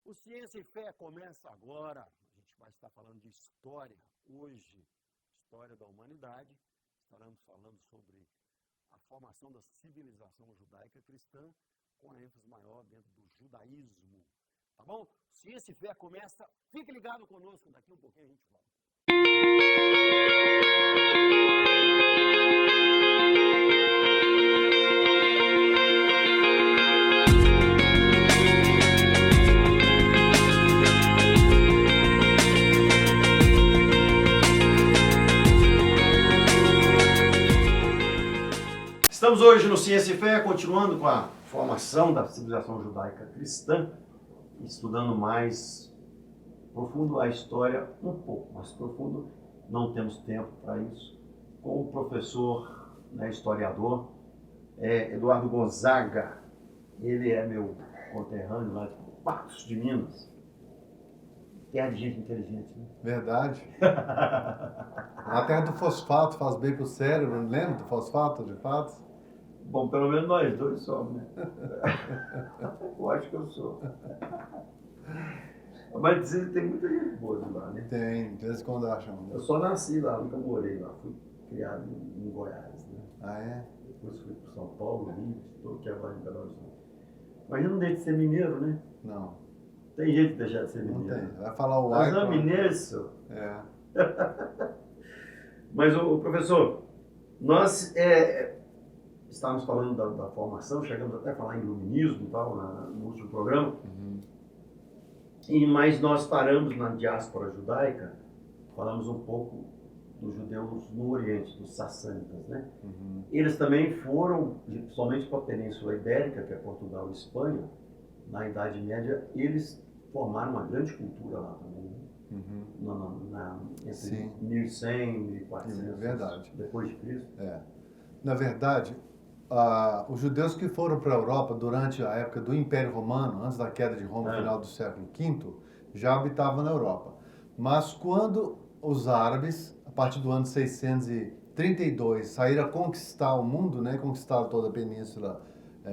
O Ciência e Fé começa agora. A gente vai estar falando de história hoje, história da humanidade. Estaremos falando sobre a formação da civilização judaica cristã, com a ênfase maior dentro do judaísmo. Tá bom? Ciência e Fé começa. Fique ligado conosco, daqui um pouquinho a gente volta. Estamos hoje no Ciência e Fé, continuando com a formação da civilização judaica cristã, estudando mais profundo a história, um pouco mais profundo, não temos tempo para isso, com o professor, historiador, Eduardo Gonzaga. Ele é meu conterrâneo lá de Patos de Minas. Terra de gente inteligente, né? Verdade. A terra do fosfato faz bem pro cérebro, não lembra do fosfato de fato? Bom, pelo menos nós dois somos, né? Eu acho que eu sou. Mas dizem que tem muita gente boa de lá, né? Tem, de vez em quando acham. Eu só nasci lá, nunca morei lá. Fui criado em Goiás, né? Ah, é? Depois fui para São Paulo, Rio, estou aqui agora em Belo Horizonte. Mas eu não deixo de ser mineiro, né? Não. Tem jeito de deixar de ser Não mineiro. tem. Vai falar o Mas ai. não, mineiro, senhor. É. Mas, o professor, nós estávamos falando da formação, chegamos até a falar em iluminismo e tal, no último programa. Uhum. Mas nós paramos na diáspora judaica, falamos um pouco dos judeus no Oriente, dos sassânidas, né? Uhum. Eles também foram, somente para a Península Ibérica, que é Portugal e Espanha, na Idade Média, eles formaram uma grande cultura lá também, né? Uhum. Entre Sim. 1100 e 1400, É verdade. depois de Cristo. É. Na verdade, os judeus que foram para a Europa durante a época do Império Romano, antes da queda de Roma, no final do século V, já habitavam na Europa. Mas quando os árabes, a partir do ano 632, saíram a conquistar o mundo, né, conquistaram toda a Península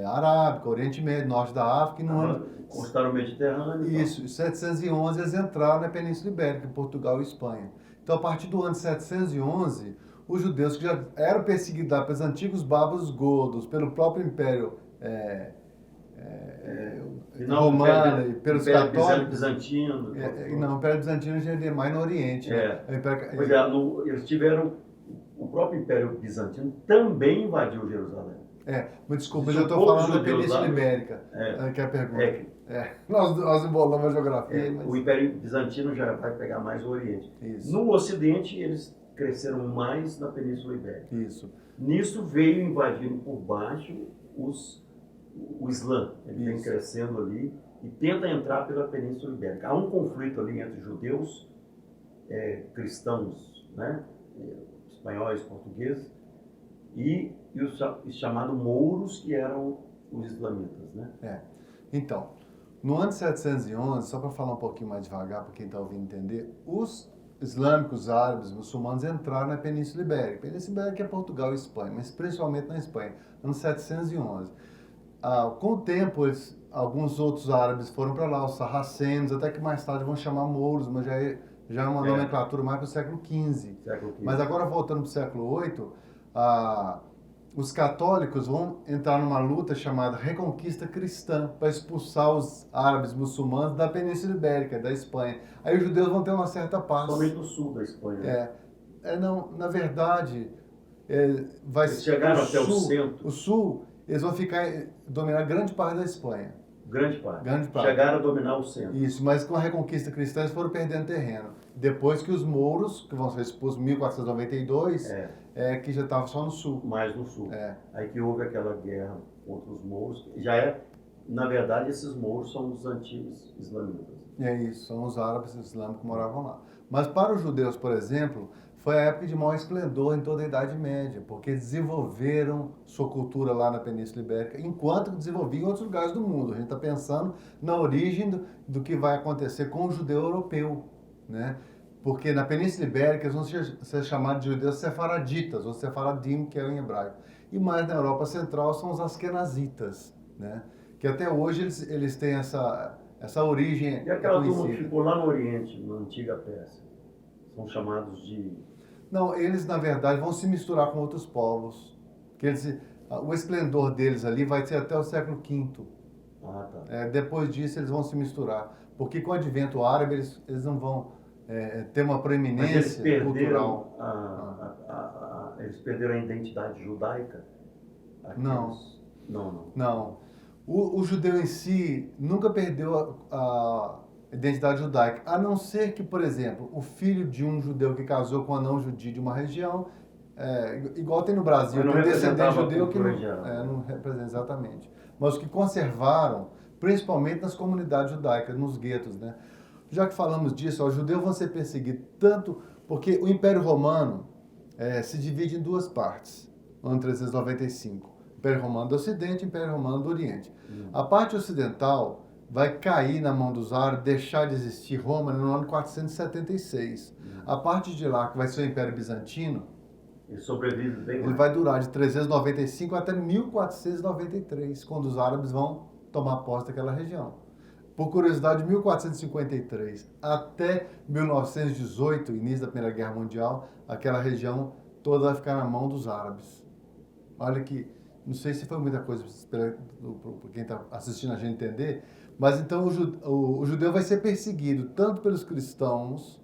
Arábica, Oriente Médio, Norte da África, e no ano... Conquistaram o Mediterrâneo. Isso, em 711 eles entraram na Península Ibérica, em Portugal e Espanha. Então, a partir do ano 711, os judeus que já eram perseguidos pelos antigos bárbaros godos, pelo próprio Império Romano e pelos católicos... Bizantino. Não, o Império Bizantino já é mais no Oriente. Né? Pois é, eles tiveram... O próprio Império Bizantino também invadiu Jerusalém. Mas desculpa, mas eu estou falando da Península Ibérica. Que é a pergunta. Nós embolamos a geografia. Mas... O Império Bizantino já vai pegar mais o Oriente. Isso. No Ocidente, eles cresceram mais na Península Ibérica. Isso. Nisso veio invadindo por baixo o Islã. Ele vem crescendo ali e tenta entrar pela Península Ibérica. Há um conflito ali entre judeus, cristãos, né? Espanhóis, portugueses, e os chamados mouros, que eram os islamitas, né? Então, no ano 711, só para falar um pouquinho mais devagar para quem está ouvindo entender, os islâmicos, árabes, muçulmanos entraram na Península Ibérica. A Península Ibérica é Portugal e Espanha, mas principalmente na Espanha, ano 711. Com o tempo, alguns outros árabes foram para lá, os sarracenos, até que mais tarde vão chamar mouros, mas já é uma nomenclatura mais para o século XV. Mas agora, voltando para o século VIII, os católicos vão entrar numa luta chamada Reconquista Cristã, para expulsar os árabes muçulmanos da Península Ibérica, da Espanha. Aí os judeus vão ter uma certa paz. Somente no sul da Espanha. Não, na verdade, eles chegaram até o centro. O sul, eles vão dominar grande parte da Espanha. Grande parte. Chegaram a dominar o centro. Isso, mas com a Reconquista Cristã eles foram perdendo terreno. Depois que os mouros, que vão ser expulsos em 1492, que já estavam só no sul. Mais no sul. Aí que houve aquela guerra contra os mouros. Na verdade, esses mouros são os antigos islamitas. Isso, são os árabes islâmicos que moravam lá. Mas para os judeus, por exemplo, foi a época de maior esplendor em toda a Idade Média, porque desenvolveram sua cultura lá na Península Ibérica, enquanto desenvolviam em outros lugares do mundo. A gente está pensando na origem do que vai acontecer com o judeu europeu, né? Porque na Península Ibérica eles vão ser chamados de judeus sefaraditas, ou sefaradim, que é em hebraico. E mais na Europa Central são os askenazitas, né? Que até hoje eles têm Essa origem E aquela turma que conhecida. ficou lá no Oriente, na antiga Pérsia, são chamados de... Não, eles na verdade vão se misturar com outros povos. Que o esplendor deles ali vai ser até o século V. Ah, tá. Depois disso eles vão se misturar. Porque com o advento árabe eles não vão ter uma Mas proeminência cultural. eles perderam a identidade judaica? Não. Não. Não. O judeu em si nunca perdeu a identidade judaica, a não ser que, por exemplo, o filho de um judeu que casou com um não judio de uma região, igual tem no Brasil, Mas não tem descendente representava a judeu que cultura geral. não representa exatamente. Mas os que conservaram, principalmente nas comunidades judaicas, nos guetos, né? Já que falamos disso, os judeus vão ser perseguidos tanto porque o Império Romano se divide em duas partes, no ano 395. Império Romano do Ocidente e Império Romano do Oriente. A parte ocidental vai cair na mão dos árabes, deixar de existir Roma no ano 476. A parte de lá, que vai ser o Império Bizantino, Ele sobrevive bem ele mais. vai durar de 395 até 1493, quando os árabes vão tomar posse daquela região. Por curiosidade, de 1453 até 1918, início da Primeira Guerra Mundial, aquela região toda vai ficar na mão dos árabes. Olha que, não sei se foi muita coisa para quem está assistindo a gente entender, mas então o judeu vai ser perseguido tanto pelos cristãos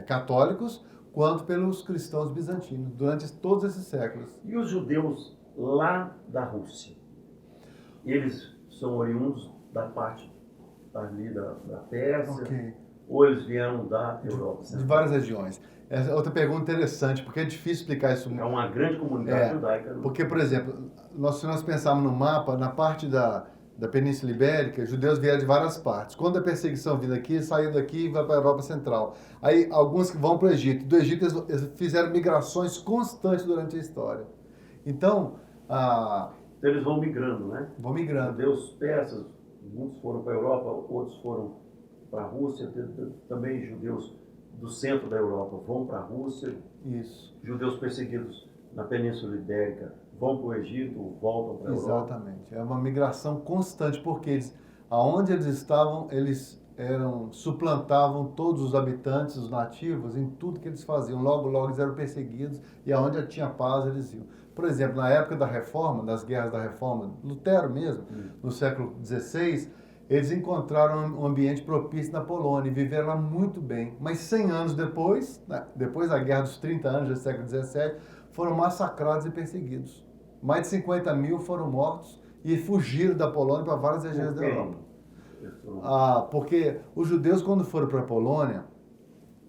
católicos quanto pelos cristãos bizantinos durante todos esses séculos. E os judeus lá da Rússia? Eles são oriundos da parte ali da Pérsia? Ok. Ou eles vieram da Europa? De várias regiões. Essa é outra pergunta interessante, porque é difícil explicar isso. É uma grande comunidade judaica. Porque, por exemplo, se nós pensarmos no mapa, na parte da Península Ibérica, judeus vieram de várias partes. Quando a perseguição vindo aqui, saiu daqui e vai para a Europa Central. Aí, alguns que vão para o Egito. Do Egito, eles fizeram migrações constantes durante a história. Então, eles vão migrando, né? Vão migrando. Judeus persas, muitos foram para a Europa, outros foram para a Rússia, também judeus do centro da Europa vão para a Rússia. Isso. Judeus perseguidos na Península Ibérica vão para o Egito, voltam para a Europa. Exatamente. É uma migração constante, porque aonde eles estavam, eles suplantavam todos os habitantes, os nativos, em tudo que eles faziam. Logo eles eram perseguidos e aonde tinha paz eles iam. Por exemplo, na época da Reforma, das guerras da Reforma, Lutero mesmo, no século XVI, eles encontraram um ambiente propício na Polônia e viveram lá muito bem. Mas 100 anos depois, depois da Guerra dos 30 anos do século XVII, foram massacrados e perseguidos. Mais de 50 mil foram mortos e fugiram da Polônia para várias regiões da Europa. Porque os judeus, quando foram para a Polônia,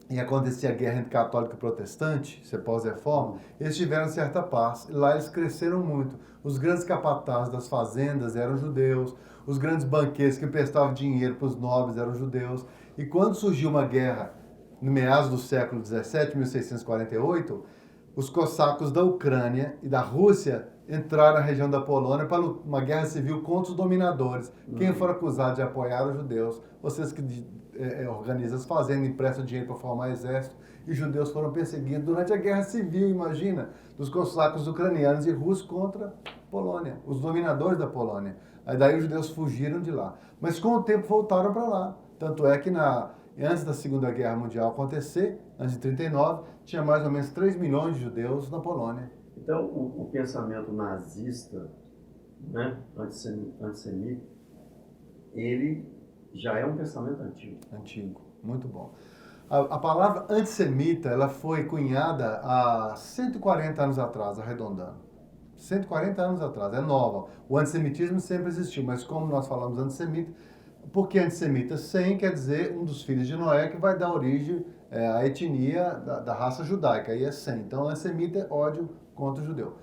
e acontecia a guerra entre católico e protestante, você pós-reforma, eles tiveram certa paz. Lá eles cresceram muito. Os grandes capatazes das fazendas eram judeus, os grandes banqueiros que emprestavam dinheiro para os nobres eram judeus. E quando surgiu uma guerra, no meados do século XVII, 1648, os cossacos da Ucrânia e da Rússia entraram na região da Polônia para uma guerra civil contra os dominadores. Quem for acusado de apoiar os judeus, vocês que organizam as fazendas, emprestam dinheiro para formar exército, e os judeus foram perseguidos durante a guerra civil, imagina, dos cossacos ucranianos e russos contra a Polônia, os dominadores da Polônia. Aí daí os judeus fugiram de lá. Mas com o tempo voltaram para lá. Tanto é que antes da Segunda Guerra Mundial acontecer, antes de 39, tinha mais ou menos 3 milhões de judeus na Polônia. Então, o pensamento nazista, né, antissemita, ele já é um pensamento antigo. Antigo, muito bom. A palavra antissemita, ela foi cunhada há 140 anos atrás, arredondando. 140 anos atrás, é nova. O antissemitismo sempre existiu, mas como nós falamos antissemita, porque antissemita, sem quer dizer um dos filhos de Noé que vai dar origem à etnia da raça judaica, aí é sem. Então, antissemita é ódio contra o judeu.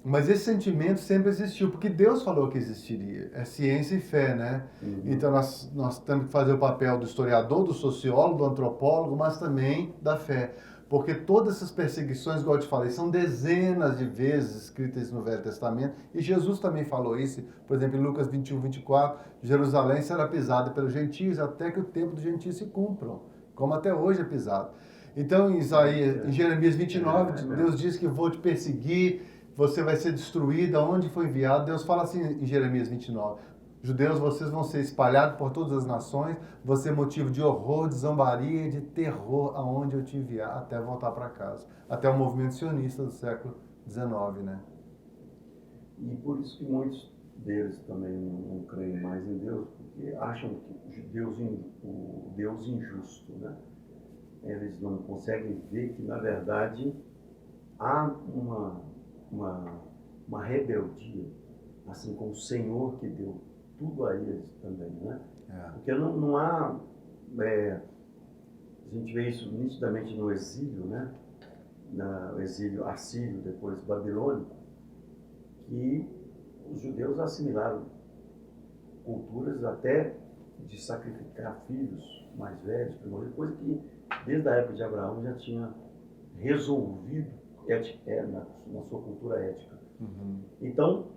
Mas esse sentimento sempre existiu, porque Deus falou que existiria. É ciência e fé, né? Uhum. Então, nós temos que fazer o papel do historiador, do sociólogo, do antropólogo, mas também da fé. Porque todas essas perseguições, igual eu te falei, são dezenas de vezes escritas no Velho Testamento. E Jesus também falou isso, por exemplo, em Lucas 21, 24, Jerusalém será pisada pelos gentios até que o tempo dos gentios se cumpram, como até hoje é pisado. Então, em Jeremias 29, Deus diz que vou te perseguir, você vai ser destruído, aonde foi enviado. Deus fala assim em Jeremias 29, Judeus, vocês vão ser espalhados por todas as nações, vão ser motivo de horror, de zombaria, de terror aonde eu te enviar até voltar para casa. Até o movimento sionista do século XIX, né? E por isso que muitos deles também não creem mais em Deus, porque acham que o Deus injusto, né? Eles não conseguem ver que, na verdade, há uma rebeldia, assim como o Senhor que deu tudo a eles também, né? Porque não há... a gente vê isso nitidamente no exílio, né? No exílio assírio, depois babilônico, que os judeus assimilaram culturas até de sacrificar filhos mais velhos, coisa que desde a época de Abraão já tinha resolvido na sua cultura ética. Uhum. Então,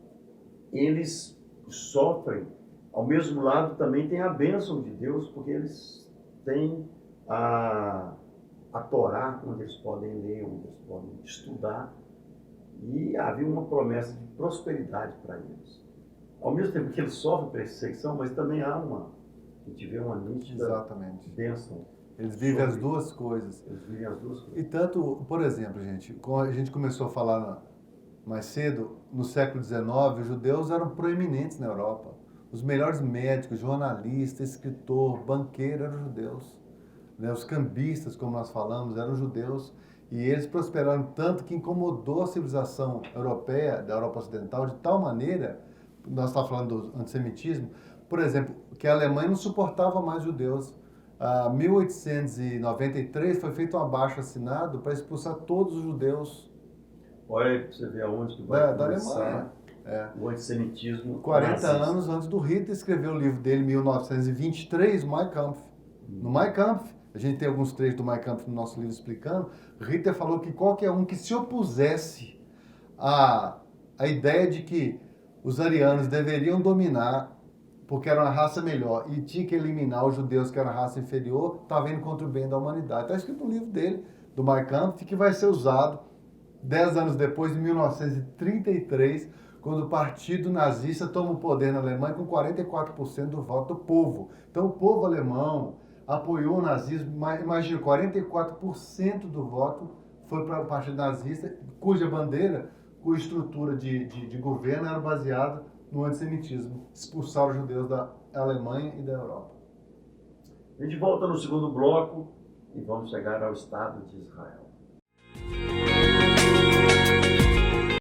eles sofrem. Ao mesmo lado, também tem a bênção de Deus, porque eles têm a Torá, onde eles podem ler, onde eles podem estudar, e havia uma promessa de prosperidade para eles. Ao mesmo tempo que eles sofrem perseguição, mas também a gente vê uma nítida bênção. Eles vivem as duas coisas. Eles vivem as duas coisas. E tanto, por exemplo, gente, como a gente começou a falar mais cedo, no século XIX, os judeus eram proeminentes na Europa. Os melhores médicos, jornalistas, escritor, banqueiro eram judeus. Né? Os cambistas, como nós falamos, eram judeus. E eles prosperaram tanto que incomodou a civilização europeia, da Europa Ocidental, de tal maneira, nós estamos falando do antissemitismo, por exemplo, que a Alemanha não suportava mais judeus. Em 1893 foi feito um abaixo-assinado para expulsar todos os judeus. Olha aí para você ver aonde que vai começar o antissemitismo. 40 nazista. anos antes do Hitler escrever o livro dele, em 1923, Mein Kampf. No Mein Kampf, a gente tem alguns trechos do Mein Kampf no nosso livro explicando, Hitler falou que qualquer um que se opusesse à ideia de que os arianos deveriam dominar porque era uma raça melhor e tinha que eliminar os judeus que eram raça inferior, estava indo contra o bem da humanidade. Está escrito no livro dele, do Mein Kampf, que vai ser usado 10 anos depois, em 1933, quando o partido nazista toma o poder na Alemanha com 44% do voto do povo. Então o povo alemão apoiou o nazismo, imagina, 44% do voto foi para o partido nazista, cuja bandeira, cuja estrutura de governo era baseada no antissemitismo, expulsar os judeus da Alemanha e da Europa. A gente volta no segundo bloco e vamos chegar ao Estado de Israel.